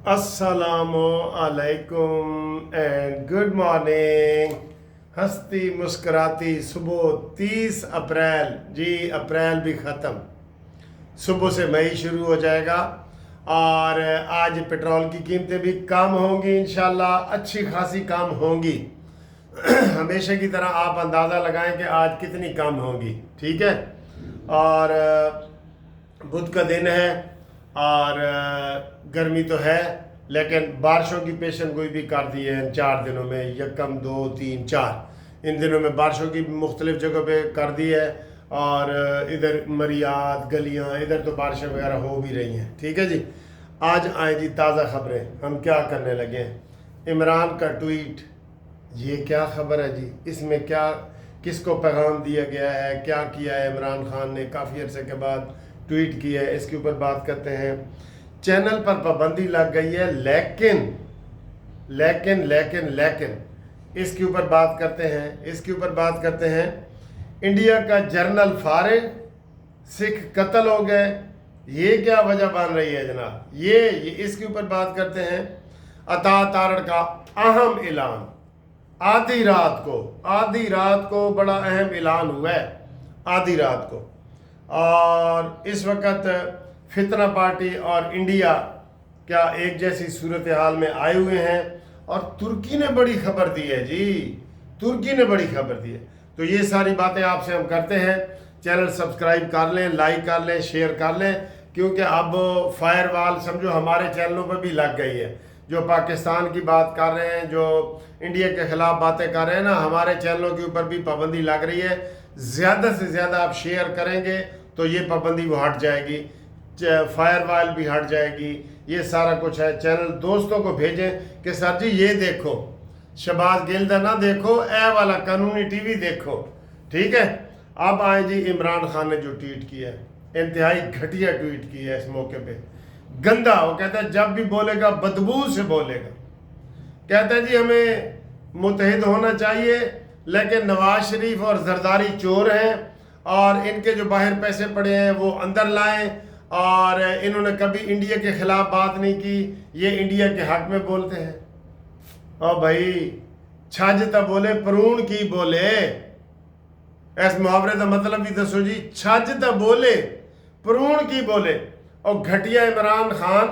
अस्सलामु अलैकुम and good morning. हंसती मुस्कुराती सुबह 30 अप्रैल, जी अप्रैल भी ख़त्म, सुबह से मई शुरू हो जाएगा और आज पेट्रोल की कीमतें भी कम होंगी, इंशाल्लाह अच्छी खासी कम होंगी। हमेशा की तरह आप अंदाज़ा लगाएं कि आज कितनी कम होंगी, ठीक है। और बुध का दिन है और गर्मी तो है, लेकिन बारिशों की पेशन गोई भी कर दी है इन 4 दिनों में, यकम 2 3 4 इन दिनों में बारिशों की मुख्तलिफ जगह पे कर दी है। और इधर मरियात गलियाँ इधर तो बारिशें वगैरह हो भी रही हैं, ठीक है जी। आज आए जी ताज़ा खबरें, हम क्या करने लगे हैं। इमरान का ट्वीट, ये क्या खबर है जी, इसमें क्या किसको पैगाम दिया गया है, क्या किया है इमरान खान ने, काफ़ी अरसे के बाद ट्वीट किया है, इसके ऊपर बात करते हैं। चैनल पर पाबंदी लग गई है, लेकिन इसके ऊपर बात करते हैं। इंडिया का जर्नल फारिग, सिख कत्ल हो गए, ये क्या वजह बन रही है जनाब, ये इसके ऊपर बात करते हैं। अता तारड़ का अहम ऐलान, आधी रात को बड़ा अहम ऐलान हुआ है, आधी रात को। और इस वक्त फितना पार्टी और इंडिया क्या एक जैसी सूरत हाल में आए हुए हैं। और तुर्की ने बड़ी खबर दी है जी, तो ये सारी बातें आपसे हम करते हैं। चैनल सब्सक्राइब कर लें, लाइक कर लें, शेयर कर लें, क्योंकि अब फायरवॉल समझो हमारे चैनलों पर भी लग गई है। जो पाकिस्तान की बात कर रहे हैं, जो इंडिया के ख़िलाफ़ बातें कर रहे हैं ना, हमारे चैनलों के ऊपर भी पाबंदी लग रही है। ज़्यादा से ज़्यादा आप शेयर करेंगे तो ये पाबंदी वो हट जाएगी, फायरवॉल भी हट जाएगी, ये सारा कुछ है। चैनल दोस्तों को भेजें कि सर जी ये देखो, शहबाज गिल दा ना देखो, ए वाला कानूनी टीवी देखो, ठीक है। अब आए जी इमरान खान ने जो ट्वीट किया है, इंतहाई घटिया ट्वीट किया है इस मौके पे, गंदा। वो कहता है जब भी बोलेगा बदबू से बोलेगा, कहता है जी हमें मुत्तहिद होना चाहिए, लेकिन नवाज शरीफ और जरदारी चोर हैं और इनके जो बाहर पैसे पड़े हैं वो अंदर लाएं, और इन्होंने कभी इंडिया के खिलाफ बात नहीं की, ये इंडिया के हक में बोलते हैं। और भाई छज तो बोले परून की बोले, इस मुहावरे का मतलब भी दसो जी, छज तो बोले परून की बोले। और घटिया इमरान खान,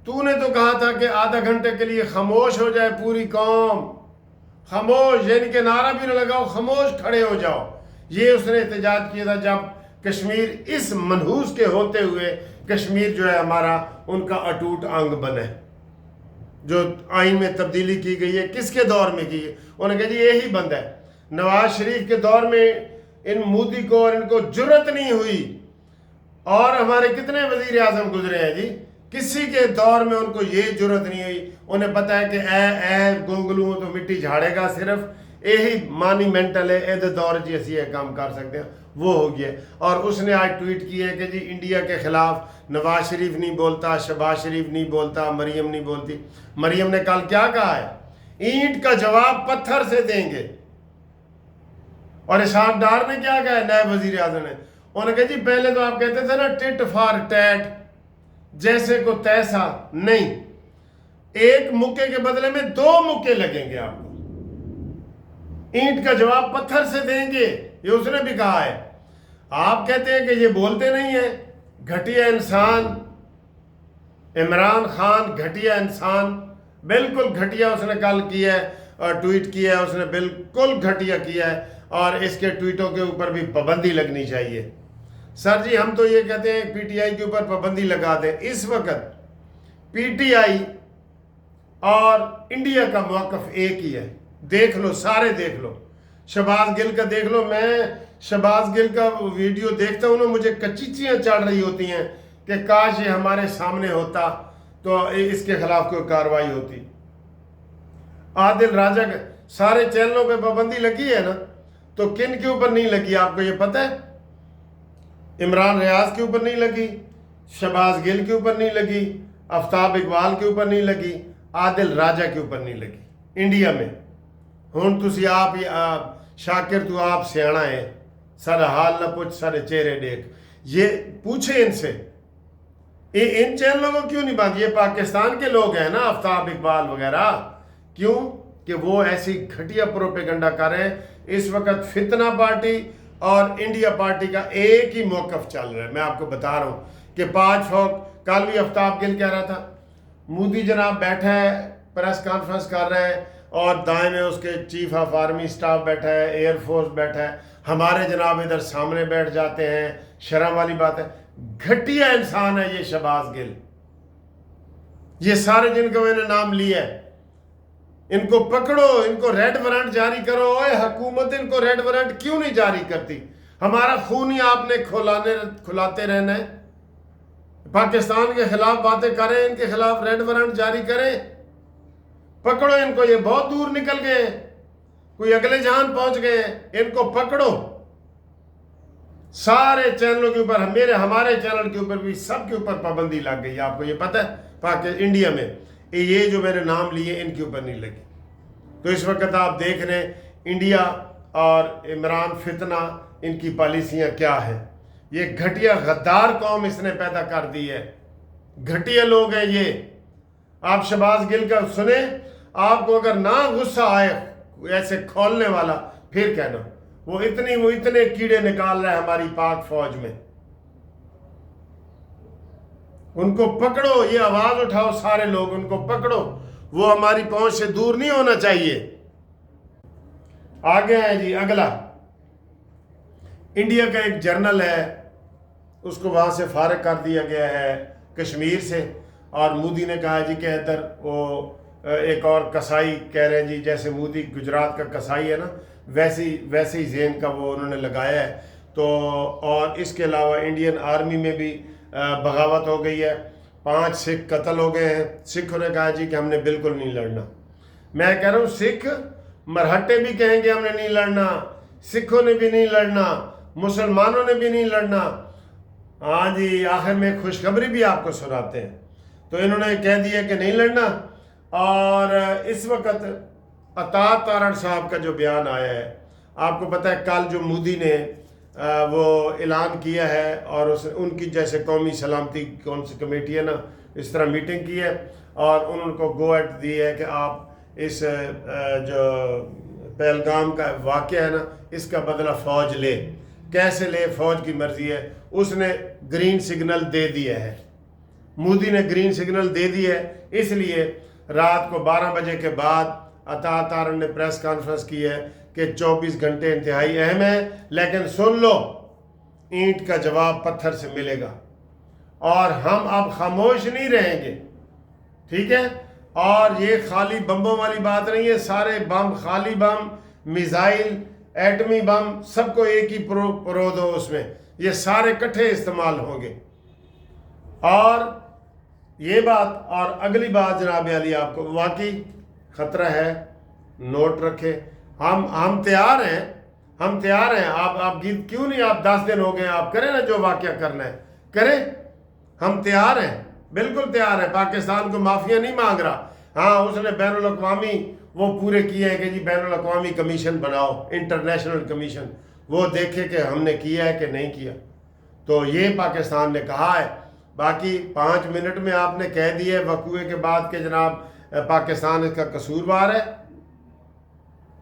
तूने तो कहा था कि आधा घंटे के लिए खामोश हो जाए पूरी कौम, खामोश, यानी कि नारा भी न लगाओ, खामोश खड़े हो जाओ। ये उसने एहतजाज किया था जब कश्मीर इस मनहूस के होते हुए कश्मीर जो है हमारा, उनका अटूट अंग बने। जो आइन में तब्दीली की गई है, किसके दौर में की है, उन्होंने कहा जी यही बंदा है। नवाज शरीफ के दौर में इन मोदी को और इनको जुर्रत नहीं हुई, और हमारे कितने वजीर आजम गुजरे हैं जी, किसी के दौर में उनको ये जुर्रत नहीं हुई। उन्हें पता है कि ए गोंगलू तो मिट्टी झाड़ेगा, सिर्फ यही मानीमेंटल है, ए दौर जी असी ये काम कर सकते हैं, वो हो गया। और उसने आज ट्वीट किया है कि जी इंडिया के खिलाफ नवाज शरीफ नहीं बोलता, शहबाज शरीफ नहीं बोलता, मरियम नहीं बोलती। मरियम ने कल क्या कहा है, ईंट का जवाब पत्थर से देंगे। और इसहाक डार ने क्या कहा है, नायब वजीर आजम ने, उन्होंने कहा जी पहले तो आप कहते थे ना टिट फॉर टैट, जैसे को तैसा नहीं, एक मुक्के के बदले में 2 मुक्के लगेंगे आपको, ईंट का जवाब पत्थर से देंगे, ये उसने भी कहा है। आप कहते हैं कि ये बोलते नहीं है, घटिया इंसान इमरान खान, घटिया इंसान, बिल्कुल घटिया उसने कल किया है और ट्वीट किया है, उसने बिल्कुल घटिया किया है। और इसके ट्वीटों के ऊपर भी पाबंदी लगनी चाहिए। सर जी हम तो ये कहते हैं पीटीआई के ऊपर पाबंदी लगा दें। इस वक्त पीटीआई और इंडिया का मौक़िफ़ एक ही है, देख लो, सारे देख लो, शहबाज गिल का देख लो। मैं शहबाज गिल का वीडियो देखता हूँ ना, मुझे कच्चियाँ चढ़ रही होती हैं कि काश ये हमारे सामने होता तो इसके खिलाफ कोई कार्रवाई होती। आदिल राजा के सारे चैनलों पे पाबंदी लगी है ना, तो किन के ऊपर नहीं लगी आपको ये पता है? इमरान रियाज के ऊपर नहीं लगी, शहबाज गिल के ऊपर नहीं लगी, आफ्ताब इकबाल के ऊपर नहीं लगी, आदिल राजा के ऊपर नहीं लगी इंडिया में। हुण तुसी आप शाकिर तू आप सियाणा है, सारा हाल न पूछ, सारे चेहरे देख, ये पूछे इनसे इन चैनलों को क्यों नहीं बंद? ये पाकिस्तान के लोग हैं ना, आफ्ताब इकबाल वगैरह, क्यों कि वो ऐसी घटिया प्रोपेगंडा कर रहे हैं। इस वक्त फितना पार्टी और इंडिया पार्टी का एक ही मौकफ चल रहा है। मैं आपको बता रहा हूँ कि 5 फौक, कल भी आफ्ताब गिल कह रहा था, मोदी जनाब बैठा है, प्रेस कॉन्फ्रेंस कर रहे हैं और दाएं में उसके चीफ ऑफ आर्मी स्टाफ बैठा है, एयरफोर्स बैठा है, हमारे जनाब इधर सामने बैठ जाते हैं। शर्म वाली बात है। घटिया इंसान है ये शहबाज गिल। ये सारे जिनका मैंने नाम लिया है, इनको पकड़ो, इनको रेड वारंट जारी करो। ओए हुकूमत इनको रेड वारंट क्यों नहीं जारी करती? हमारा खून ही आपने खुलाते रहना है। पाकिस्तान के खिलाफ बातें करें, इनके खिलाफ रेड वारंट जारी करें, पकड़ो इनको। ये बहुत दूर निकल गए, कोई अगले जहान पहुंच गए, इनको पकड़ो। सारे चैनलों के ऊपर, हमारे चैनल के ऊपर भी, सब के ऊपर पाबंदी लग गई। आपको ये पता है इंडिया में ये जो मेरे नाम लिए इनके ऊपर नहीं लगी। तो इस वक्त आप देख रहे हैं इंडिया और इमरान फितना, इनकी पॉलिसियां क्या है। ये घटिया गद्दार कौम इसने पैदा कर दी है, घटिया लोग हैं ये। आप शहबाज गिल का सुने, आपको अगर ना गुस्सा आए ऐसे खोलने वाला, फिर कहना वो इतने कीड़े निकाल रहा है हमारी पाक फौज में। उनको पकड़ो, ये आवाज उठाओ सारे लोग, उनको पकड़ो। वो हमारी पहुंच से दूर नहीं होना चाहिए। आगे है जी अगला, इंडिया का एक जर्नल है, उसको वहां से फारिग कर दिया गया है कश्मीर से। और मोदी ने कहा जी कि इधर वो एक और कसाई कह रहे हैं जी, जैसे मोदी गुजरात का कसाई है ना, वैसे ही ज़हन का वो उन्होंने लगाया है। तो और इसके अलावा इंडियन आर्मी में भी बगावत हो गई है, 5 सिख कत्ल हो गए हैं। सिखों ने कहा जी कि हमने बिल्कुल नहीं लड़ना। मैं कह रहा हूँ सिख मरहट्टे भी कहेंगे हमने नहीं लड़ना, सिखों ने भी नहीं लड़ना, मुसलमानों ने भी नहीं लड़ना। हाँ जी, आखिर में खुशखबरी भी आपको सुनाते हैं। तो इन्होंने कह दिया कि नहीं लड़ना। और इस वक्त अता तारड़ साहब का जो बयान आया है, आपको पता है कल जो मोदी ने वो ऐलान किया है, और उनकी जैसे कौमी सलामती कौन सी कमेटी है ना, इस तरह मीटिंग की है और उनको गो एट दी है कि आप इस जो पहलगाम का वाक़या है ना, इसका बदला फ़ौज ले। कैसे ले, फ़ौज की मर्ज़ी है। उसने ग्रीन सिग्नल दे दिया है, मोदी ने ग्रीन सिग्नल दे दिया है। इसलिए रात को 12 बजे के बाद अता तारड़ ने प्रेस कॉन्फ्रेंस की है कि 24 घंटे इंतहाई अहम है, लेकिन सुन लो, ईंट का जवाब पत्थर से मिलेगा और हम अब खामोश नहीं रहेंगे, ठीक है। और ये खाली बम्बों वाली बात नहीं है, सारे बम, खाली बम, मिसाइल, एटमी बम, सबको एक ही परो दो उसमें, ये सारे इकट्ठे इस्तेमाल होंगे। और ये बात, और अगली बात जनाब अली, आपको वाकई खतरा है, नोट रखे। हम तैयार हैं, हम तैयार हैं। आप गीत क्यों नहीं, आप 10 दिन हो गए, आप करें ना जो वाक़या करना है करें। हम तैयार हैं, बिल्कुल तैयार हैं। पाकिस्तान को माफिया नहीं मांग रहा। हाँ, उसने बैनुल अक़वामी वो पूरे किए हैं कि जी बैनुल अक़वामी कमीशन बनाओ, इंटरनेशनल कमीशन, वो देखे कि हमने किया है कि नहीं किया। तो ये पाकिस्तान ने कहा है। बाकी 5 मिनट में आपने कह दिए वकूए के बाद कि जनाब पाकिस्तान इसका कसूरवार है।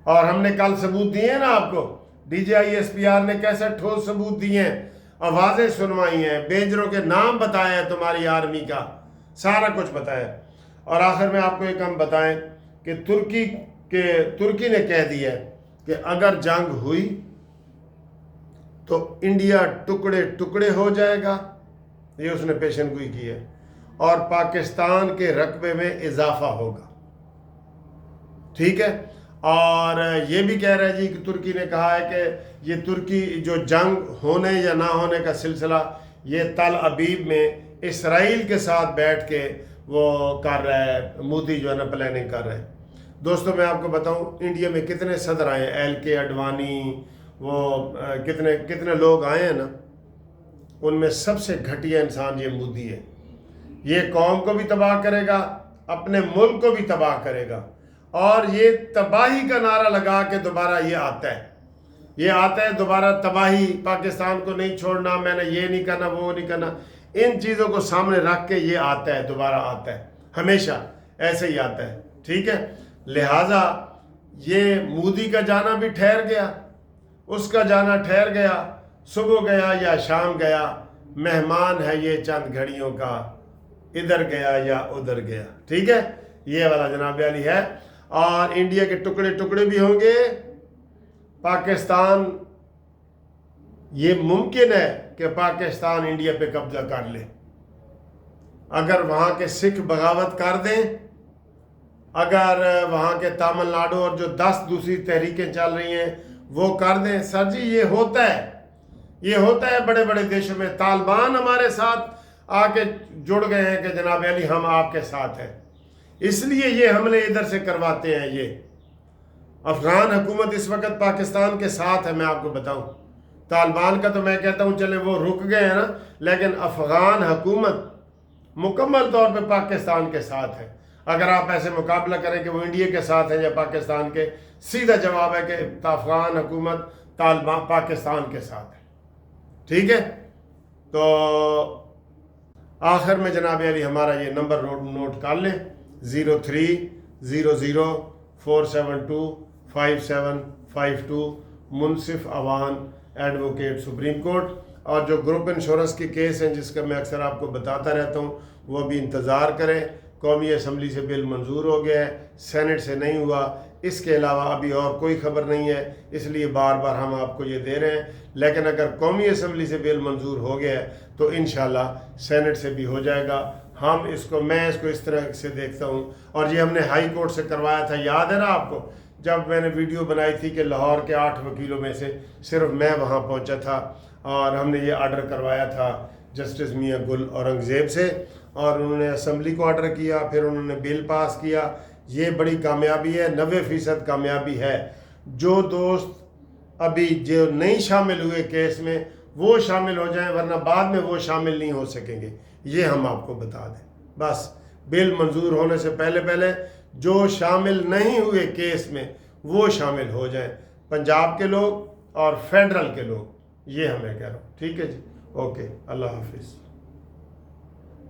और हमने कल सबूत दिए ना आपको, DGI-SPR ने कैसे ठोस सबूत दिए हैं, आवाज़ें सुनवाई हैं, बेजरों के नाम बताए हैं, तुम्हारी आर्मी का सारा कुछ बताया। और आखिर में आपको एक हम बताएं कि तुर्की ने कह दिया है कि अगर जंग हुई तो इंडिया टुकड़े टुकड़े हो जाएगा, ये उसने पेशेनगोई की है, और पाकिस्तान के रकबे में इजाफा होगा, ठीक है। और ये भी कह रहा है जी कि तुर्की ने कहा है कि ये तुर्की जो जंग होने या ना होने का सिलसिला, ये तल अबीब में इसराइल के साथ बैठ के वो कर रहा है, मोदी जो है ना प्लानिंग कर रहे हैं। दोस्तों मैं आपको बताऊं, इंडिया में कितने सदर आए हैं, LK अडवाणी, वो कितने लोग आए हैं ना, उनमें सबसे घटिया इंसान ये मोदी है। ये कौम को भी तबाह करेगा, अपने मुल्क को भी तबाह करेगा। और ये तबाही का नारा लगा के दोबारा ये आता है दोबारा तबाही, पाकिस्तान को नहीं छोड़ना, मैंने ये नहीं करना, वो नहीं करना। ان چیزوں کو سامنے رکھ کے یہ آتا ہے، دوبارہ آتا ہے، ہمیشہ ایسے ہی آتا ہے، ٹھیک ہے۔ لہٰذا یہ مودی کا جانا بھی ٹھہر گیا، اس کا جانا ٹھہر گیا، صبح گیا یا شام گیا، مہمان ہے یہ چند گھڑیوں کا، ادھر گیا یا ادھر گیا، ٹھیک ہے۔ یہ والا جناب علی ہے، اور انڈیا کے ٹکڑے ٹکڑے بھی ہوں گے۔ پاکستان، یہ ممکن ہے کہ پاکستان انڈیا پہ قبضہ کر لے، اگر وہاں کے سکھ بغاوت کر دیں، اگر وہاں کے تامل ناڈو اور جو 10 دوسری تحریکیں چل رہی ہیں وہ کر دیں۔ سر جی یہ ہوتا ہے، یہ ہوتا ہے بڑے بڑے دیشوں میں۔ طالبان ہمارے ساتھ آ کے جڑ گئے ہیں کہ جناب علی ہم آپ کے ساتھ ہیں، اس لیے یہ حملے ادھر سے کرواتے ہیں۔ یہ افغان حکومت اس وقت پاکستان کے ساتھ ہے، میں آپ کو بتاؤں۔ طالبان کا تو میں کہتا ہوں چلے وہ رک گئے ہیں نا، لیکن افغان حکومت مکمل طور پہ پاکستان کے ساتھ ہے۔ اگر آپ ایسے مقابلہ کریں کہ وہ انڈیا کے ساتھ ہیں یا پاکستان کے، سیدھا جواب ہے کہ افغان حکومت طالبان پاکستان کے ساتھ ہے، ٹھیک ہے۔ تو آخر میں جناب علی ہمارا یہ نمبر نوٹ کر لیں، 0300472572 منصف اوان ایڈوکیٹ سپریم کورٹ۔ اور جو گروپ انشورنس کے کیس ہیں جس کا میں اکثر آپ کو بتاتا رہتا ہوں، وہ بھی انتظار کریں۔ قومی اسمبلی سے بل منظور ہو گیا ہے، سینٹ سے نہیں ہوا، اس کے علاوہ ابھی اور کوئی خبر نہیں ہے، اس لیے بار بار ہم آپ کو یہ دے رہے ہیں۔ لیکن اگر قومی اسمبلی سے بل منظور ہو گیا ہے تو انشاءاللہ سینٹ سے بھی ہو جائے گا۔ میں اس کو اس طرح سے دیکھتا ہوں، اور یہ ہم نے ہائی کورٹ سے کروایا تھا، یاد ہے نا آپ کو، جب میں نے ویڈیو بنائی تھی کہ لاہور کے 8 وکیلوں میں سے صرف میں وہاں پہنچا تھا، اور ہم نے یہ آرڈر کروایا تھا جسٹس میاں گل اورنگزیب سے، اور انہوں نے اسمبلی کو آرڈر کیا، پھر انہوں نے بل پاس کیا۔ یہ بڑی کامیابی ہے، 90% کامیابی ہے۔ جو دوست ابھی جو نہیں شامل ہوئے کیس میں وہ شامل ہو جائیں، ورنہ بعد میں وہ شامل نہیں ہو سکیں گے، یہ ہم آپ کو بتا دیں۔ بس بل منظور ہونے سے پہلے جو شامل نہیں ہوئے کیس میں وہ شامل ہو جائیں، پنجاب کے لوگ اور فیڈرل کے لوگ، یہ ہمیں کہہ رہا ہوں، ٹھیک ہے جی، اوکے، اللہ حافظ۔